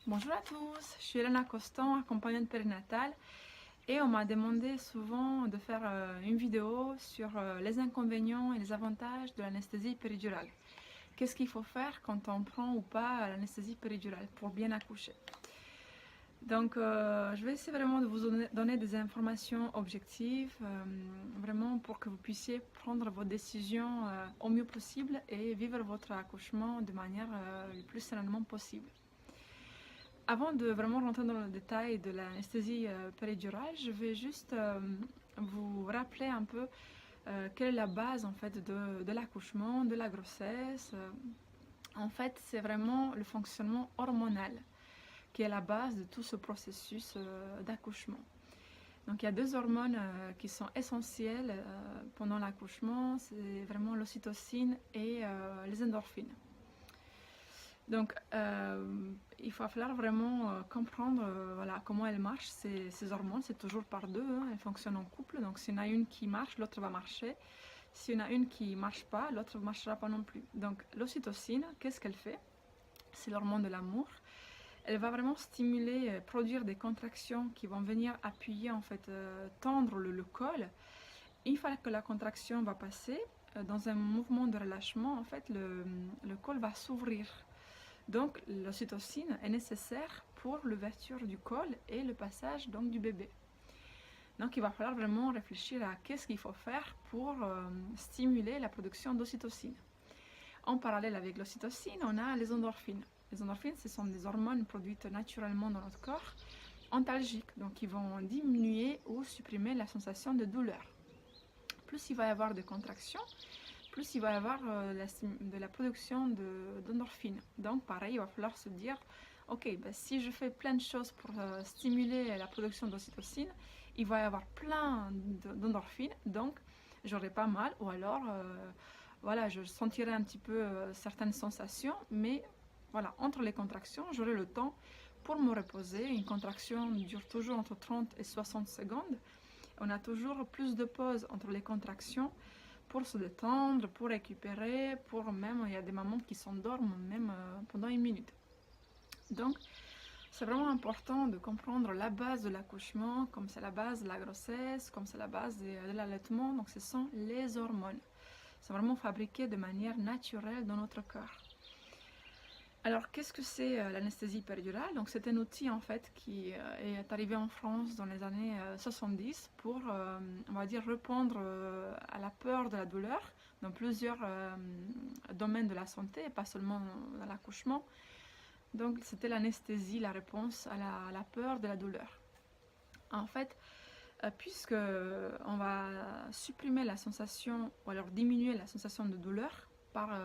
Bonjour à tous, je suis Elena Costan, accompagnante périnatale et on m'a demandé souvent de faire une vidéo sur les inconvénients et les avantages de l'anesthésie péridurale. Qu'est-ce qu'il faut faire quand on prend ou pas l'anesthésie péridurale pour bien accoucher? Donc je vais essayer vraiment de vous donner des informations objectives, vraiment pour que vous puissiez prendre vos décisions au mieux possible et vivre votre accouchement de manière le plus sereinement possible. Avant de vraiment rentrer dans le détail de l'anesthésie péridurale, je vais juste vous rappeler un peu quelle est la base en fait de l'accouchement, de la grossesse. En fait, c'est vraiment le fonctionnement hormonal qui est la base de tout ce processus d'accouchement. Donc il y a deux hormones qui sont essentielles pendant l'accouchement, c'est vraiment l'ocytocine et les endorphines. Donc, il va falloir vraiment comprendre voilà, comment elles marchent, ces hormones. C'est toujours par deux, hein, elles fonctionnent en couple. Donc, s'il y en a une qui marche, l'autre va marcher. S'il y en a une qui ne marche pas, l'autre ne marchera pas non plus. Donc, l'ocytocine, qu'est-ce qu'elle fait? C'est l'hormone de l'amour. Elle va vraiment stimuler, produire des contractions qui vont venir appuyer, en fait, tendre le col. Une fois que la contraction va passer, dans un mouvement de relâchement, en fait, le col va s'ouvrir. Donc l'ocytocine est nécessaire pour l'ouverture du col et le passage donc du bébé. Donc il va falloir vraiment réfléchir à qu'est-ce qu'il faut faire pour stimuler la production d'ocytocine. En parallèle avec l'ocytocine, on a les endorphines. Les endorphines, ce sont des hormones produites naturellement dans notre corps, antalgiques, donc ils vont diminuer ou supprimer la sensation de douleur. Plus il va y avoir de contractions, plus il va y avoir de la production d'endorphines. Donc pareil, il va falloir se dire, ok, ben, si je fais plein de choses pour stimuler la production d'ocytocine, il va y avoir plein d'endorphines, donc j'aurai pas mal, ou alors voilà, je sentirai un petit peu certaines sensations, mais voilà, entre les contractions, j'aurai le temps pour me reposer. Une contraction dure toujours entre 30 et 60 secondes. On a toujours plus de pauses entre les contractions pour se détendre, pour récupérer, pour même, il y a des mamans qui s'endorment même pendant une minute. Donc, c'est vraiment important de comprendre la base de l'accouchement, comme c'est la base de la grossesse, comme c'est la base de l'allaitement. Donc, ce sont les hormones. C'est vraiment fabriqué de manière naturelle dans notre corps. Alors, qu'est-ce que c'est l'anesthésie péridurale? Donc, c'est un outil en fait qui est arrivé en France dans les années 70 pour, on va dire, répondre à la peur de la douleur dans plusieurs domaines de la santé, et pas seulement dans l'accouchement. Donc, c'était l'anesthésie, la réponse à la peur de la douleur. En fait, puisque on va supprimer la sensation ou alors diminuer la sensation de douleur par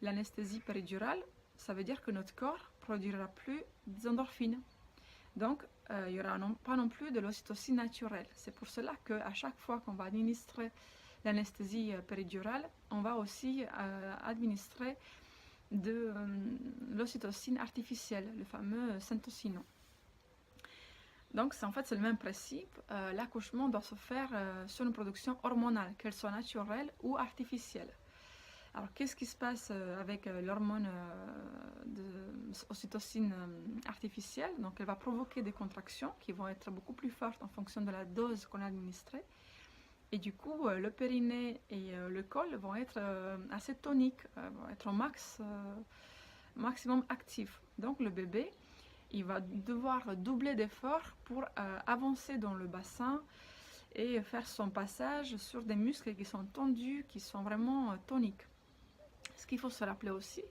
l'anesthésie péridurale, ça veut dire que notre corps ne produira plus des endorphines. Donc, il n'y aura pas non plus de l'ocytocine naturelle. C'est pour cela qu'à chaque fois qu'on va administrer l'anesthésie péridurale, on va aussi administrer de l'ocytocine artificielle, le fameux syntocinon. Donc, en fait, c'est le même principe. L'accouchement doit se faire sur une production hormonale, qu'elle soit naturelle ou artificielle. Alors, qu'est-ce qui se passe avec l'hormone de ocytocine artificielle? Donc, elle va provoquer des contractions qui vont être beaucoup plus fortes en fonction de la dose qu'on a administrée. Et du coup, le périnée et le col vont être assez toniques, vont être au maximum actifs. Donc, le bébé, il va devoir doubler d'efforts pour avancer dans le bassin et faire son passage sur des muscles qui sont tendus, qui sont vraiment toniques. Ce qu'il faut se rappeler aussi,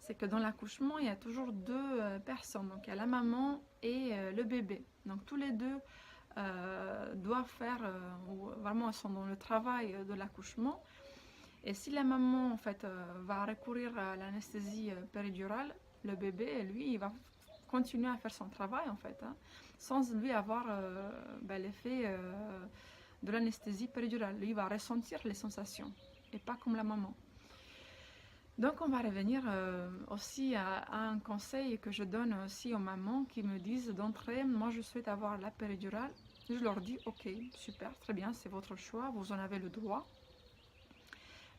c'est que dans l'accouchement, il y a toujours deux personnes. Donc, il y a la maman et le bébé. Donc, tous les deux doivent faire, ou vraiment sont dans le travail de l'accouchement. Et si la maman, en fait, va recourir à l'anesthésie péridurale, le bébé, lui, il va continuer à faire son travail, en fait, hein, sans lui avoir l'effet de l'anesthésie péridurale. Lui, il va ressentir les sensations, et pas comme la maman. Donc on va revenir aussi à un conseil que je donne aussi aux mamans qui me disent d'entrée, moi je souhaite avoir la péridurale. Je leur dis, ok, super, très bien, c'est votre choix, vous en avez le droit.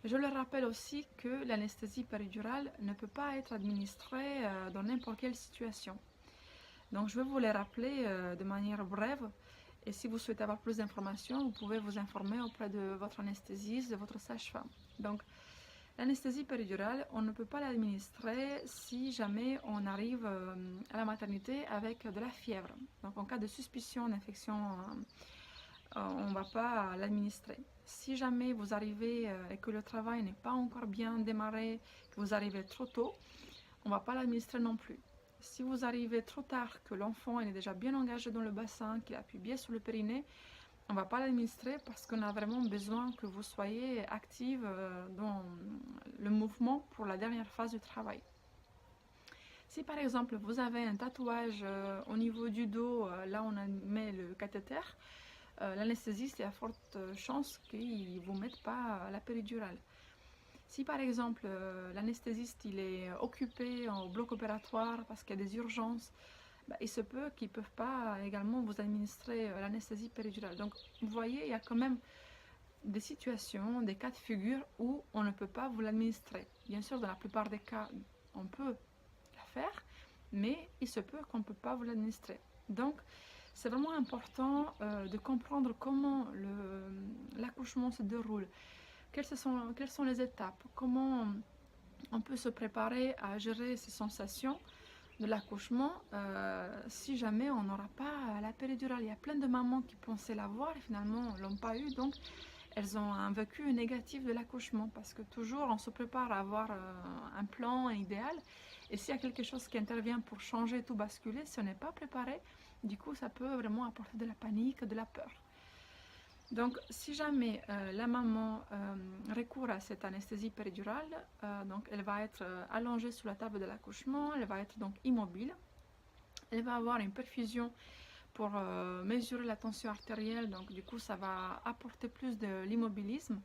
Je le rappelle aussi que l'anesthésie péridurale ne peut pas être administrée dans n'importe quelle situation. Donc je vais vous les rappeler de manière brève. Et si vous souhaitez avoir plus d'informations, vous pouvez vous informer auprès de votre anesthésiste, de votre sage-femme. Donc, l'anesthésie péridurale, on ne peut pas l'administrer si jamais on arrive à la maternité avec de la fièvre. Donc, en cas de suspicion d'infection, on ne va pas l'administrer. Si jamais vous arrivez et que le travail n'est pas encore bien démarré, que vous arrivez trop tôt, on ne va pas l'administrer non plus. Si vous arrivez trop tard, que l'enfant est déjà bien engagé dans le bassin, qu'il appuie bien sur le périnée, on ne va pas l'administrer parce qu'on a vraiment besoin que vous soyez active dans le mouvement pour la dernière phase du travail. Si par exemple vous avez un tatouage au niveau du dos, là on met le cathéter, l'anesthésiste, il y a forte chance qu'il ne vous mette pas la péridurale. Si par exemple l'anesthésiste il est occupé au bloc opératoire parce qu'il y a des urgences, il se peut qu'ils ne peuvent pas également vous administrer l'anesthésie péridurale. Donc vous voyez, il y a quand même des situations, des cas de figure où on ne peut pas vous l'administrer. Bien sûr, dans la plupart des cas, on peut la faire, mais il se peut qu'on ne peut pas vous l'administrer. Donc c'est vraiment important de comprendre comment l'accouchement se déroule. Quelles sont les étapes, comment on peut se préparer à gérer ces sensations de l'accouchement si jamais on n'aura pas la péridurale. Il y a plein de mamans qui pensaient l'avoir et finalement ne l'ont pas eu, donc elles ont un vécu négatif de l'accouchement parce que toujours on se prépare à avoir un plan, un idéal, et s'il y a quelque chose qui intervient pour changer, tout basculer, si on n'est pas préparé, du coup ça peut vraiment apporter de la panique, de la peur. Donc, si jamais la maman recourt à cette anesthésie péridurale, donc elle va être allongée sur la table de l'accouchement, elle va être donc immobile, elle va avoir une perfusion pour mesurer la tension artérielle, donc du coup ça va apporter plus de l'immobilisme.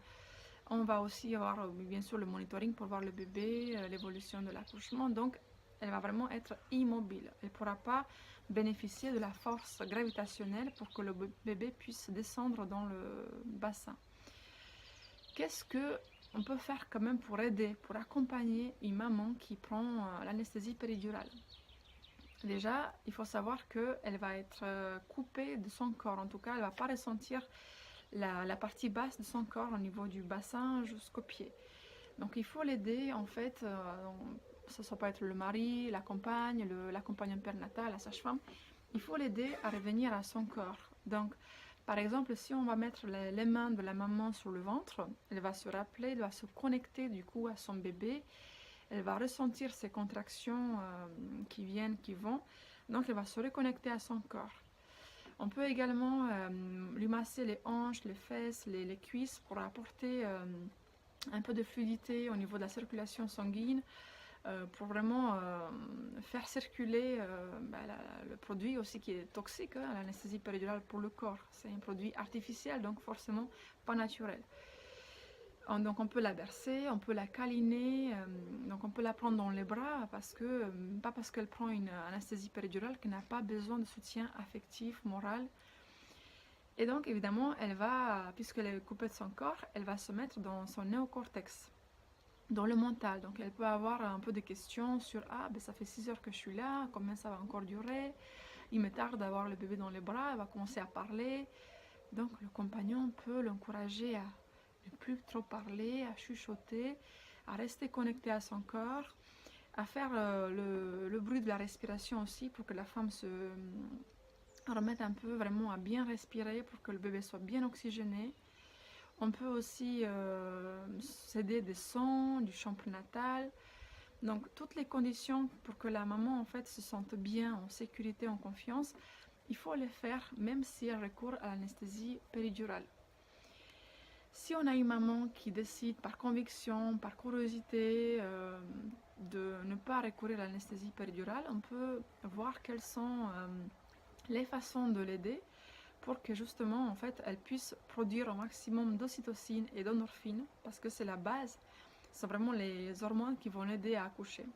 On va aussi avoir bien sûr le monitoring pour voir le bébé, l'évolution de l'accouchement, donc elle va vraiment être immobile. Elle ne pourra pas bénéficier de la force gravitationnelle pour que le bébé puisse descendre dans le bassin. Qu'est-ce qu'on peut faire quand même pour aider, pour accompagner une maman qui prend l'anesthésie péridurale? Déjà, il faut savoir qu'elle va être coupée de son corps, en tout cas elle ne va pas ressentir la partie basse de son corps au niveau du bassin jusqu'au pied. Donc il faut l'aider en fait, ça peut être le mari, la compagne, l'accompagnant perinatal, la sage-femme, il faut l'aider à revenir à son corps. Donc par exemple, si on va mettre les mains de la maman sur le ventre, elle va se rappeler, elle va se connecter du coup à son bébé, elle va ressentir ces contractions qui viennent, qui vont, donc elle va se reconnecter à son corps. On peut également lui masser les hanches, les fesses, les cuisses pour apporter un peu de fluidité au niveau de la circulation sanguine, pour vraiment faire circuler le produit aussi qui est toxique, l'anesthésie péridurale pour le corps. C'est un produit artificiel, donc forcément pas naturel. Donc on peut la bercer, on peut la câliner, donc on peut la prendre dans les bras pas parce qu'elle prend une anesthésie péridurale qu'elle n'a pas besoin de soutien affectif, moral. Et donc évidemment, puisqu'elle est coupée de son corps, elle va se mettre dans son néocortex, dans le mental. Donc elle peut avoir un peu de questions sur ça fait 6 heures que je suis là, combien ça va encore durer, il me tarde d'avoir le bébé dans les bras, elle va commencer à parler. Donc le compagnon peut l'encourager à ne plus trop parler, à chuchoter, à rester connecté à son corps, à faire le bruit de la respiration aussi pour que la femme se remette un peu vraiment à bien respirer pour que le bébé soit bien oxygéné. On peut aussi s'aider des sons, du chant prénatal. Donc toutes les conditions pour que la maman en fait se sente bien, en sécurité, en confiance, il faut les faire même si elle recourt à l'anesthésie péridurale. Si on a une maman qui décide par conviction, par curiosité de ne pas recourir à l'anesthésie péridurale, on peut voir quelles sont les façons de l'aider pour que justement en fait elle puisse produire un maximum d'ocytocine et d'endorphine, parce que c'est la base, c'est vraiment les hormones qui vont l'aider à accoucher.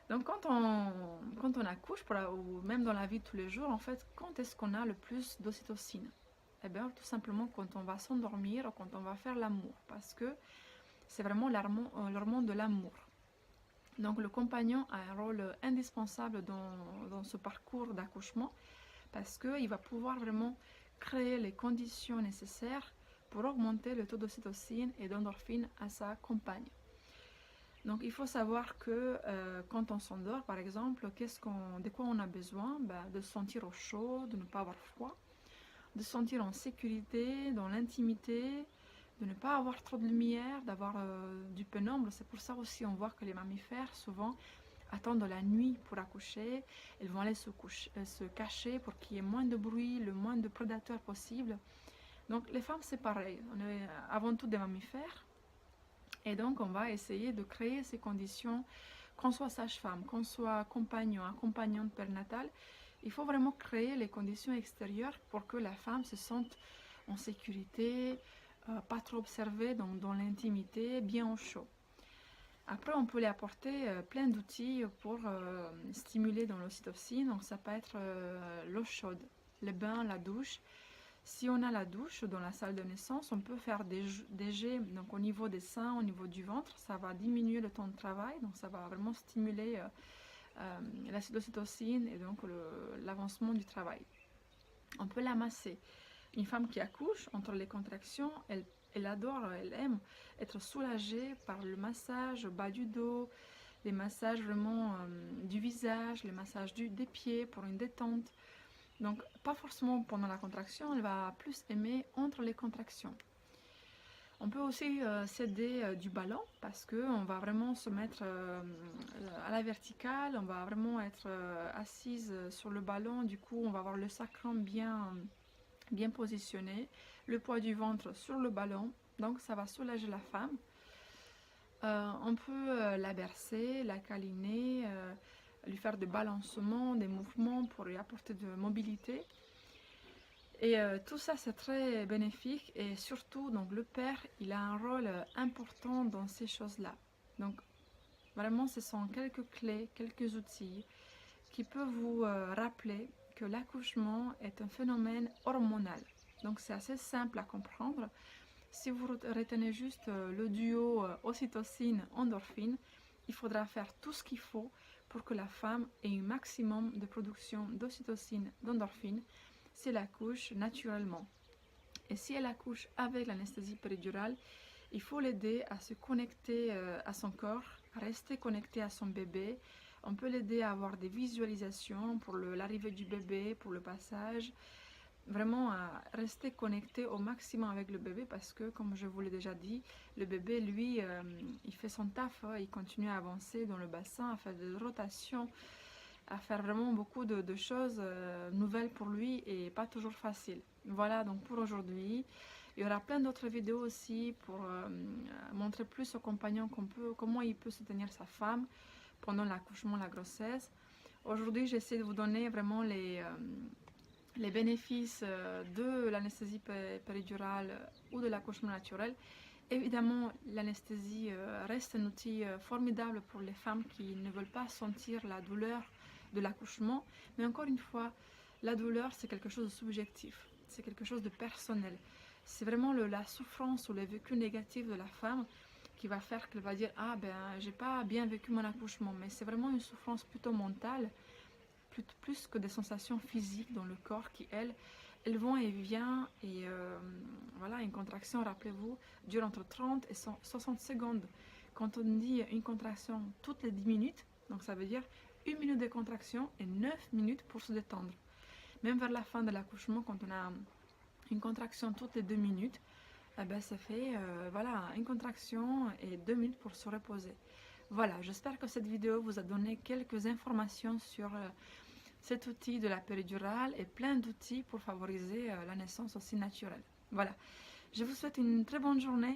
Donc quand on accouche, ou même dans la vie de tous les jours, en fait, quand est-ce qu'on a le plus d'ocytocine? Eh bien, tout simplement quand on va s'endormir ou quand on va faire l'amour, parce que c'est vraiment l'hormone de l'amour. Donc le compagnon a un rôle indispensable dans ce parcours d'accouchement parce qu'il va pouvoir vraiment créer les conditions nécessaires pour augmenter le taux d'ocytocine et d'endorphine à sa compagne. Donc il faut savoir que quand on s'endort par exemple, de quoi on a besoin? De se sentir au chaud, de ne pas avoir froid, de se sentir en sécurité, dans l'intimité, de ne pas avoir trop de lumière, d'avoir du pénombre. C'est pour ça aussi on voit que les mammifères souvent attendent la nuit pour accoucher. Elles vont aller se cacher pour qu'il y ait moins de bruit, le moins de prédateurs possible. Donc les femmes c'est pareil, on est avant tout des mammifères. Et donc on va essayer de créer ces conditions, qu'on soit sage-femme, qu'on soit compagnon, accompagnante périnatale. Il faut vraiment créer les conditions extérieures pour que la femme se sente en sécurité, pas trop observée, donc dans l'intimité, bien au chaud. Après, on peut lui apporter plein d'outils pour stimuler dans l'ocytocine. Donc ça peut être l'eau chaude, le bain, la douche. Si on a la douche dans la salle de naissance, on peut faire des jets donc au niveau des seins, au niveau du ventre. Ça va diminuer le temps de travail, donc ça va vraiment stimuler l'ocytocine et donc l'avancement du travail. On peut la masser. Une femme qui accouche, entre les contractions, elle adore, elle aime être soulagée par le massage au bas du dos, les massages vraiment du visage, les massages des pieds pour une détente. Donc pas forcément pendant la contraction, elle va plus aimer entre les contractions. On peut aussi s'aider du ballon parce qu'on va vraiment se mettre à la verticale, on va vraiment être assise sur le ballon, du coup on va avoir le sacrum bien positionné, le poids du ventre sur le ballon, donc ça va soulager la femme. On peut la bercer, la câliner, lui faire des balancements, des mouvements pour lui apporter de mobilité. Et tout ça c'est très bénéfique et surtout donc le père il a un rôle important dans ces choses-là. Donc vraiment ce sont quelques clés, quelques outils qui peuvent vous rappeler que l'accouchement est un phénomène hormonal. Donc c'est assez simple à comprendre. Si vous retenez juste le duo ocytocine-endorphine, il faudra faire tout ce qu'il faut pour que la femme ait un maximum de production d'ocytocine, d'endorphine, si elle accouche naturellement. Et si elle accouche avec l'anesthésie péridurale, il faut l'aider à se connecter à son corps, à rester connecté à son bébé. On peut l'aider à avoir des visualisations pour l'arrivée du bébé, pour le passage. Vraiment à rester connecté au maximum avec le bébé parce que, comme je vous l'ai déjà dit, le bébé, lui, il fait son taf, il continue à avancer dans le bassin, à faire des rotations, à faire vraiment beaucoup de choses nouvelles pour lui et pas toujours faciles. Voilà donc pour aujourd'hui. Il y aura plein d'autres vidéos aussi pour montrer plus au compagnon comment il peut soutenir sa femme pendant l'accouchement, la grossesse. Aujourd'hui, j'essaie de vous donner vraiment les bénéfices de l'anesthésie péridurale ou de l'accouchement naturel. Évidemment, l'anesthésie reste un outil formidable pour les femmes qui ne veulent pas sentir la douleur de l'accouchement. Mais encore une fois, la douleur, c'est quelque chose de subjectif, c'est quelque chose de personnel. C'est vraiment la souffrance ou le vécu négatif de la femme qui va faire qu'elle va dire « Ah ben, j'ai pas bien vécu mon accouchement ». Mais c'est vraiment une souffrance plutôt mentale, plus que des sensations physiques dans le corps qui, elles vont et viennent. Et voilà, une contraction, rappelez-vous, dure entre 30 et 60 secondes. Quand on dit une contraction toutes les 10 minutes, donc ça veut dire 1 minute de contraction et 9 minutes pour se détendre. Même vers la fin de l'accouchement, quand on a une contraction toutes les 2 minutes, eh ben, ça fait voilà, une contraction et 2 minutes pour se reposer. Voilà, j'espère que cette vidéo vous a donné quelques informations sur cet outil de la péridurale et plein d'outils pour favoriser la naissance aussi naturelle. Voilà, je vous souhaite une très bonne journée.